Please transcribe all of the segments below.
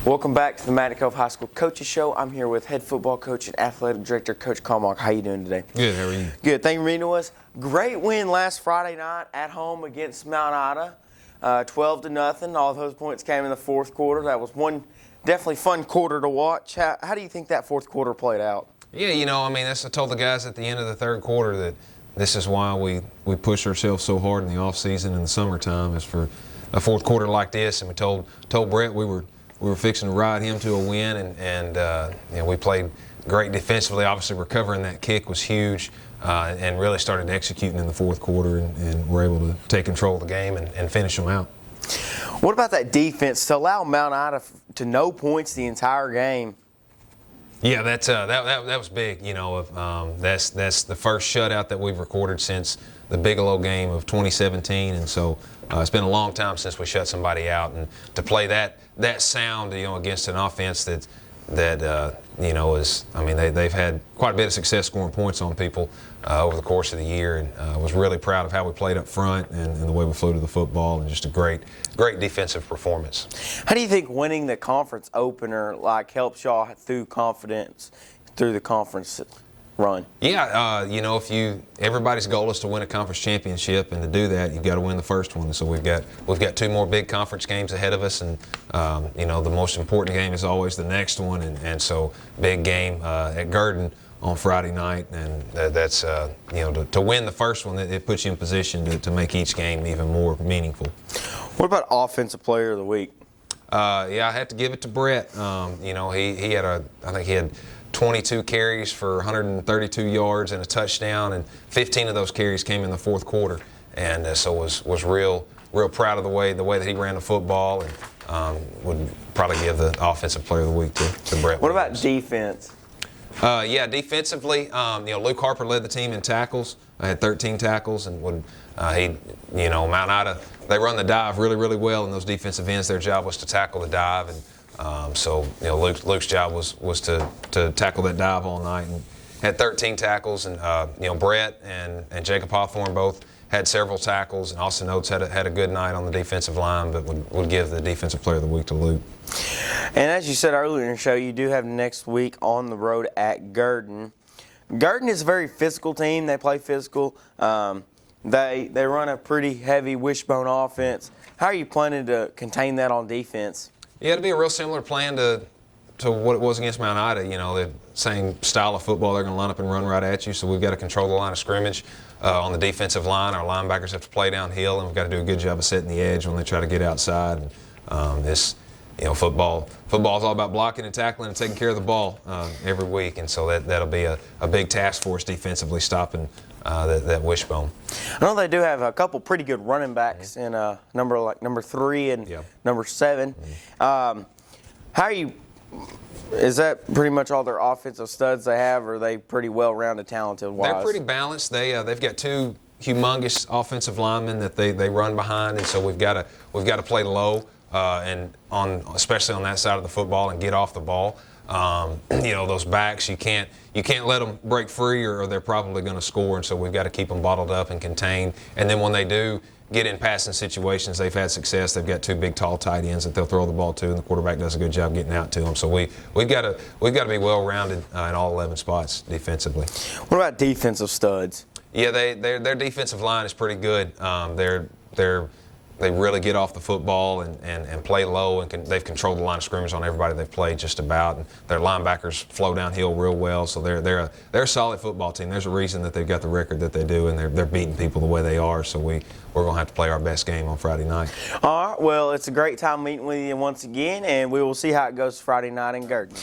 Welcome back to the Madison Cove High School Coaches Show. I'm here with head football coach and athletic director, Coach Carmikle. How you doing today? Good. How are you? Good. Thank you for being with us. Great win last Friday night at home against Mount Ida, 12-0. All those points came in the fourth quarter. That was one definitely fun quarter to watch. How do you think that fourth quarter played out? Yeah, I told the guys at the end of the third quarter that this is why we push ourselves so hard in the off season and the summertime is for a fourth quarter like this. And we told Brett we were fixing to ride him to a win, and we played great defensively. Obviously, recovering that kick was huge, and really started executing in the fourth quarter, and were able to take control of the game and finish them out. What about that defense to allow Mount Ida to no points the entire game? Yeah, that was big. That's the first shutout that we've recorded since the Bigelow game of 2017, and so it's been a long time since we shut somebody out, and to play that sound, against an offense that is, they've had quite a bit of success scoring points on people over the course of the year, and was really proud of how we played up front and the way we flew to the football, and just a great defensive performance. How do you think winning the conference opener helps y'all through confidence through the conference run? Yeah, everybody's goal is to win a conference championship, and to do that, you've got to win the first one. So we've got two more big conference games ahead of us, and the most important game is always the next one, and so big game at Gurdon on Friday night, and that's to win the first one, it puts you in position to make each game even more meaningful. What about Offensive Player of the Week? I have to give it to Brett. He had 22 carries for 132 yards and a touchdown, and 15 of those carries came in the fourth quarter, and so was real proud of the way that he ran the football, and would probably give the Offensive Player of the Week to Brett. What about defense? Defensively, Luke Harper led the team in tackles. I had 13 tackles, and Mount Ida, they run the dive really, really well, and those defensive ends, their job was to tackle the dive, and Luke's job was to tackle that dive all night, and had 13 tackles, and Brett and Jacob Hawthorne both had several tackles, and Austin Oates had a good night on the defensive line, but would give the Defensive Player of the Week to Luke. And as you said earlier in the show, you do have next week on the road at Gurdon. Gurdon is a very physical team. They play physical. They run a pretty heavy wishbone offense. How are you planning to contain that on defense? Yeah, it'll be a real similar plan to what it was against Mount Ida. The same style of football. They're going to line up and run right at you, so we've got to control the line of scrimmage. On the defensive line, our linebackers have to play downhill, and we've got to do a good job of setting the edge when they try to get outside. And, football's all about blocking and tackling and taking care of the ball every week, and so that'll be a big task for us defensively, stopping that wishbone. I know they do have a couple pretty good running backs in number 3 and number 7. Is that pretty much all their offensive studs they have, or are they pretty well-rounded, talented-wise? They're pretty balanced. They've got two humongous offensive linemen that they run behind, and so we've got to play low especially on that side of the football, and get off the ball. Those backs, you can't let them break free, or they're probably going to score, and so we've got to keep them bottled up and contained. And then when they do get in passing situations, they've had success. They've got two big, tall tight ends that they'll throw the ball to, and the quarterback does a good job getting out to them. So we've got to be well-rounded in all 11 spots defensively. What about defensive studs? Yeah, their defensive line is pretty good. They really get off the football and play low, and they've controlled the line of scrimmage on everybody they've played just about. And their linebackers flow downhill real well, so they're a solid football team. There's a reason that they've got the record that they do, and they're beating people the way they are. So we're going to have to play our best game on Friday night. All right. Well, it's a great time meeting with you once again, and we will see how it goes Friday night in Gurdon.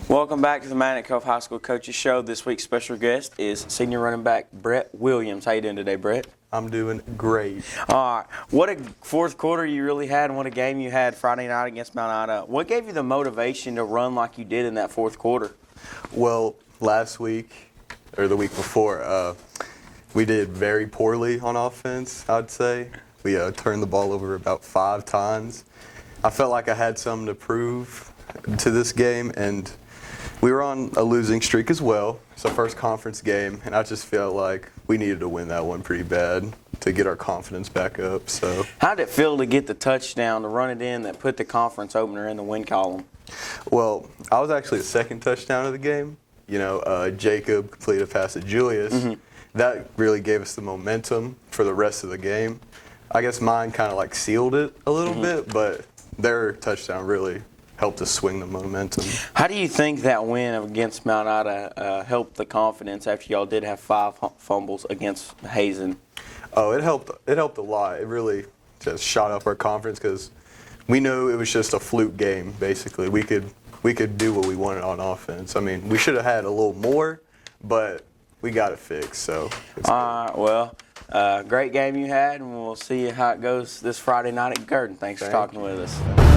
Welcome back to the Madison Cove High School Coaches Show. This week's special guest is senior running back Brett Williams. How you doing today, Brett? I'm doing great. All right. What a fourth quarter you really had, and what a game you had Friday night against Mount Ida. What gave you the motivation to run like you did in that fourth quarter? Well, last week, or the week before, we did very poorly on offense, I'd say. We turned the ball over about 5 times. I felt like I had something to prove to this game, and we were on a losing streak as well. It's our first conference game, and I just felt like we needed to win that one pretty bad. to get our confidence back up. So, How did it feel to get the touchdown, to run it in, that put the conference opener in the win column? well, I was actually the second touchdown of the game. Jacob completed a pass to Julius. That really gave us the momentum for the rest of the game. I guess mine kind of like sealed it a little bit, but their touchdown really helped us swing the momentum. How do you think that win against Mount Ida helped the confidence after y'all did have 5 fumbles against Hazen? Oh, it helped. It helped a lot. It really just shot up our confidence because we knew it was just a fluke game. Basically, we could do what we wanted on offense. I mean, we should have had a little more, but we got it fixed. So. Well, great game you had, and we'll see how it goes this Friday night at Gurdon. Thanks for talking with us.